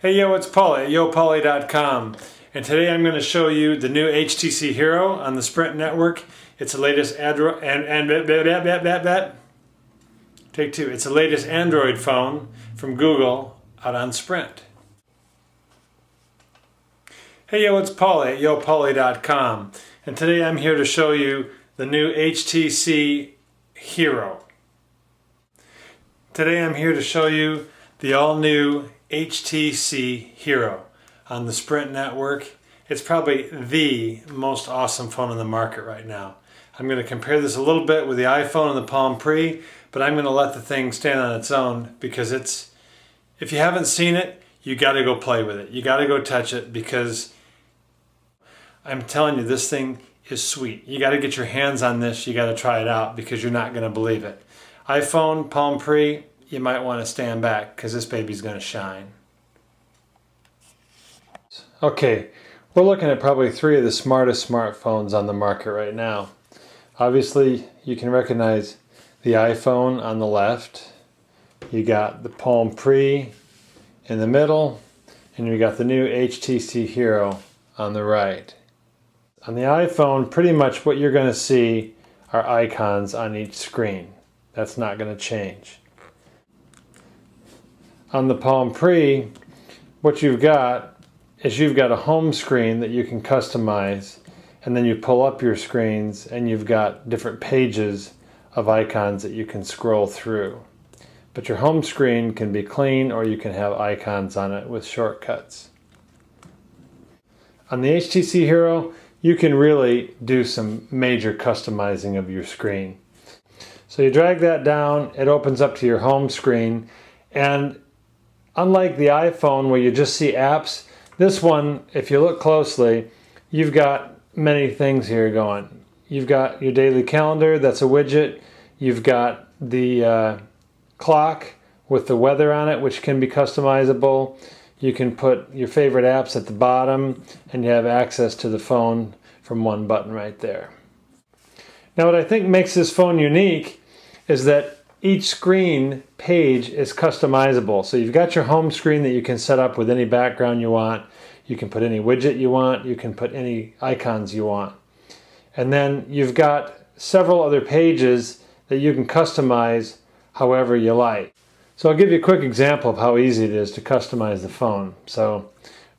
Hey yo, it's Paulie at yopaulie.com, and today I'm going to show you the new HTC Hero on the Sprint network. It's the latest Take two. It's the latest Android phone from Google out on Sprint. Hey yo, it's Paulie at yopaulie.com, and today I'm here to show you the new HTC Hero. Today I'm here to show you the all-new HTC Hero on the Sprint network. It's probably the most awesome phone on the market right now. I'm going to compare this a little bit with the iPhone and the Palm Pre, but I'm going to let the thing stand on its own because if you haven't seen it, you got to go play with it. You got to go touch it because I'm telling you, this thing is sweet. You got to get your hands on this. You got to try it out because you're not going to believe it. iPhone, Palm Pre, you might want to stand back because this baby's going to shine. Okay, we're looking at probably three of the smartest smartphones on the market right now. Obviously, you can recognize the iPhone on the left. You got the Palm Pre in the middle, and you got the new HTC Hero on the right. On the iPhone, pretty much what you're going to see are icons on each screen. That's not going to change. On the Palm Pre, what you've got is you've got a home screen that you can customize, and then you pull up your screens and you've got different pages of icons that you can scroll through. But your home screen can be clean, or you can have icons on it with shortcuts. On the HTC Hero, you can really do some major customizing of your screen. So you drag that down, it opens up to your home screen, and unlike the iPhone where you just see apps, this one, if you look closely, you've got many things here going. You've got your daily calendar, that's a widget. You've got the clock with the weather on it, which can be customizable. You can put your favorite apps at the bottom, and you have access to the phone from one button right there. Now, what I think makes this phone unique is that each screen page is customizable. So you've got your home screen that you can set up with any background you want. You can put any widget you want. You can put any icons you want. And then you've got several other pages that you can customize however you like. So I'll give you a quick example of how easy it is to customize the phone. So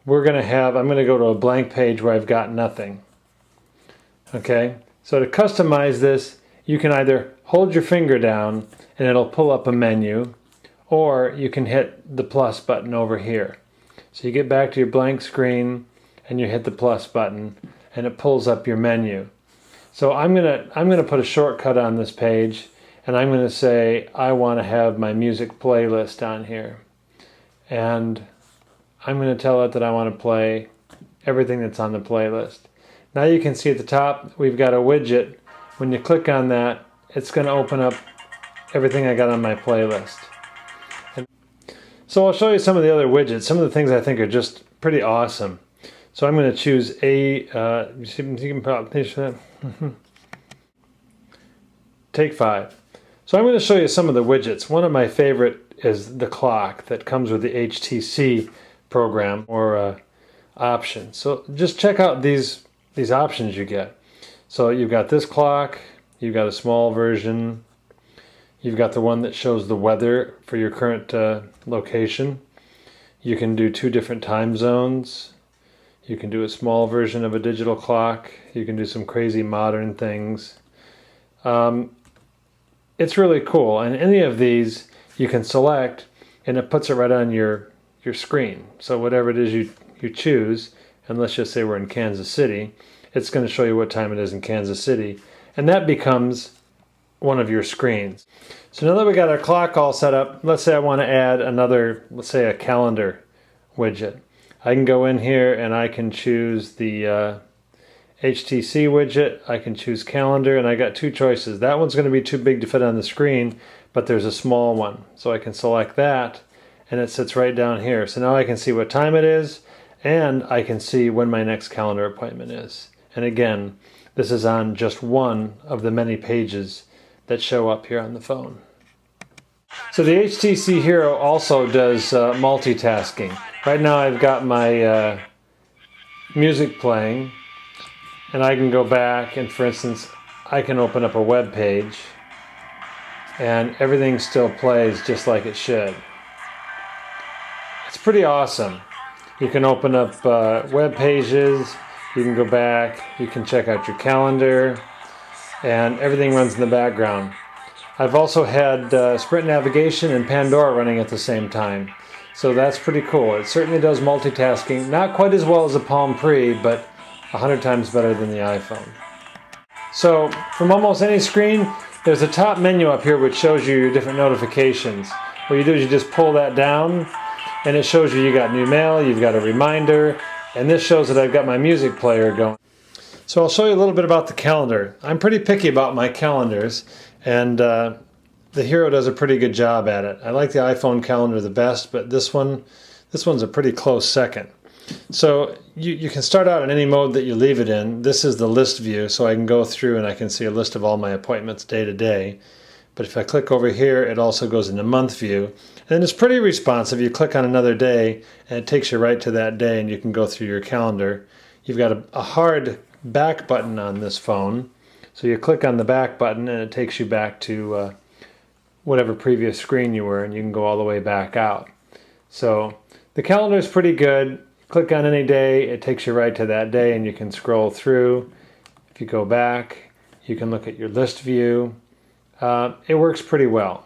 I'm going to go to a blank page where I've got nothing. Okay, so to customize this, you can either hold your finger down and it'll pull up a menu, or you can hit the plus button over here. So you get back to your blank screen and you hit the plus button and it pulls up your menu. So I'm gonna put a shortcut on this page, and I'm gonna say I want to have my music playlist on here, and I'm gonna tell it that I want to play everything that's on the playlist. Now you can see at the top we've got a widget. When you click on that, it's going to open up everything I got on my playlist. And so I'll show you some of the other widgets, some of the things I think are just pretty awesome. So I'm going to choose Take 5. So I'm going to show you some of the widgets. One of my favorite is the clock that comes with the HTC program or option. So just check out these options you get. So you've got this clock, you've got a small version, you've got the one that shows the weather for your current location. You can do 2 different time zones. You can do a small version of a digital clock. You can do some crazy modern things. It's really cool, and any of these you can select and it puts it right on your screen. So whatever it is you choose, and let's just say we're in Kansas City, it's going to show you what time it is in Kansas City, and that becomes one of your screens. So now that we got our clock all set up, let's say I want to add another, let's say a calendar widget. I can go in here and I can choose the HTC widget, I can choose calendar, and I got 2 choices. That one's going to be too big to fit on the screen, but there's a small one. So I can select that, and it sits right down here. So now I can see what time it is, and I can see when my next calendar appointment is. And again, this is on just one of the many pages that show up here on the phone. So the HTC Hero also does multitasking. Right now I've got my music playing, and I can go back and, for instance, I can open up a web page and everything still plays just like it should. It's pretty awesome. You can open up web pages, you can go back, you can check out your calendar, and everything runs in the background. I've also had Sprint Navigation and Pandora running at the same time. So that's pretty cool. It certainly does multitasking. Not quite as well as the Palm Pre, but 100 times better than the iPhone. So from almost any screen, there's a top menu up here which shows you your different notifications. What you do is you just pull that down and it shows you got new mail, you've got a reminder, and this shows that I've got my music player going. So I'll show you a little bit about the calendar. I'm pretty picky about my calendars, and the Hero does a pretty good job at it. I like the iPhone calendar the best, but this one's a pretty close second. So you can start out in any mode that you leave it in. This is the list view, so I can go through and I can see a list of all my appointments day to day. But if I click over here, it also goes into month view. And it's pretty responsive. You click on another day, and it takes you right to that day, and you can go through your calendar. You've got a hard back button on this phone. So you click on the back button, and it takes you back to whatever previous screen you were, and you can go all the way back out. So the calendar is pretty good. Click on any day, it takes you right to that day, and you can scroll through. If you go back, you can look at your list view. It works pretty well.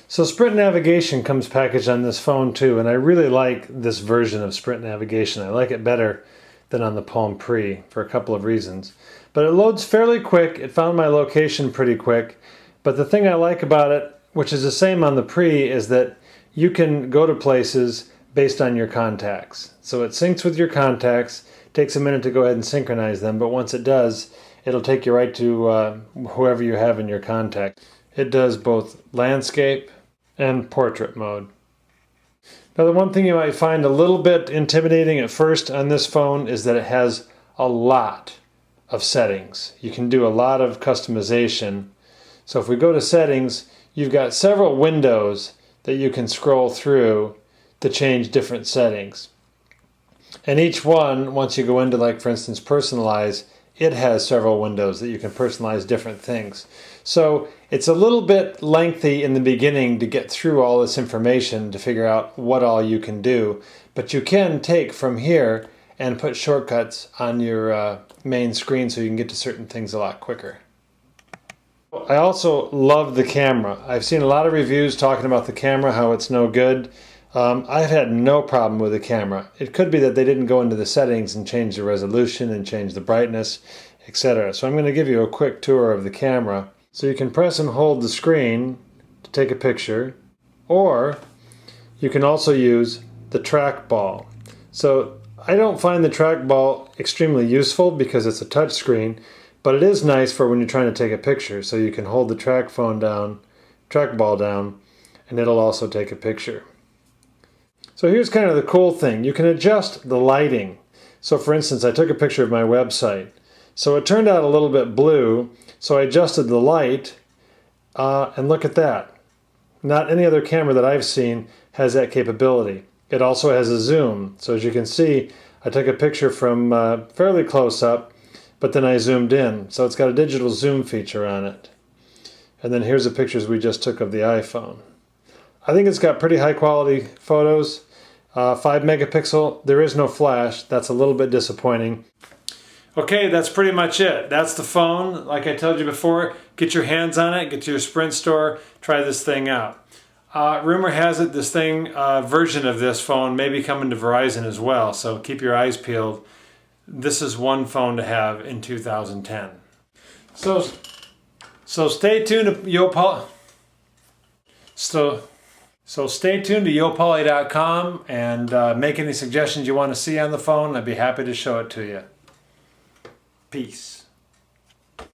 So Sprint Navigation comes packaged on this phone too, and I really like this version of Sprint Navigation. I like it better than on the Palm Pre for a couple of reasons. But it loads fairly quick. It found my location pretty quick. But the thing I like about it, which is the same on the Pre, is that you can go to places based on your contacts. So it syncs with your contacts. It takes a minute to go ahead and synchronize them, but once it does, it'll take you right to whoever you have in your contact. It does both landscape and portrait mode. Now, the one thing you might find a little bit intimidating at first on this phone is that it has a lot of settings. You can do a lot of customization. So if we go to settings, you've got several windows that you can scroll through to change different settings. And each one, once you go into, like, for instance, personalize, it has several windows that you can personalize different things. So it's a little bit lengthy in the beginning to get through all this information to figure out what all you can do. But you can take from here and put shortcuts on your main screen so you can get to certain things a lot quicker. I also love the camera. I've seen a lot of reviews talking about the camera, how it's no good. I've had no problem with the camera. It could be that they didn't go into the settings and change the resolution and change the brightness, etc. So I'm going to give you a quick tour of the camera. So you can press and hold the screen to take a picture, or you can also use the trackball. So I don't find the trackball extremely useful because it's a touch screen, but it is nice for when you're trying to take a picture. So you can hold the trackball down, and it'll also take a picture. So here's kind of the cool thing. You can adjust the lighting. So for instance, I took a picture of my website. So it turned out a little bit blue, so I adjusted the light, and look at that. Not any other camera that I've seen has that capability. It also has a zoom. So as you can see, I took a picture from fairly close up, but then I zoomed in. So it's got a digital zoom feature on it. And then here's the pictures we just took of the iPhone. I think it's got pretty high quality photos. 5 megapixel. There is no flash. That's a little bit disappointing. Okay, that's pretty much it. That's the phone. Like I told you before, get your hands on it, get to your Sprint store, try this thing out. Rumor has it this version of this phone may be coming to Verizon as well, so keep your eyes peeled. This is one phone to have in 2010. So stay tuned to YoPoly. So stay tuned to YoPoly.com and make any suggestions you want to see on the phone. I'd be happy to show it to you. Peace.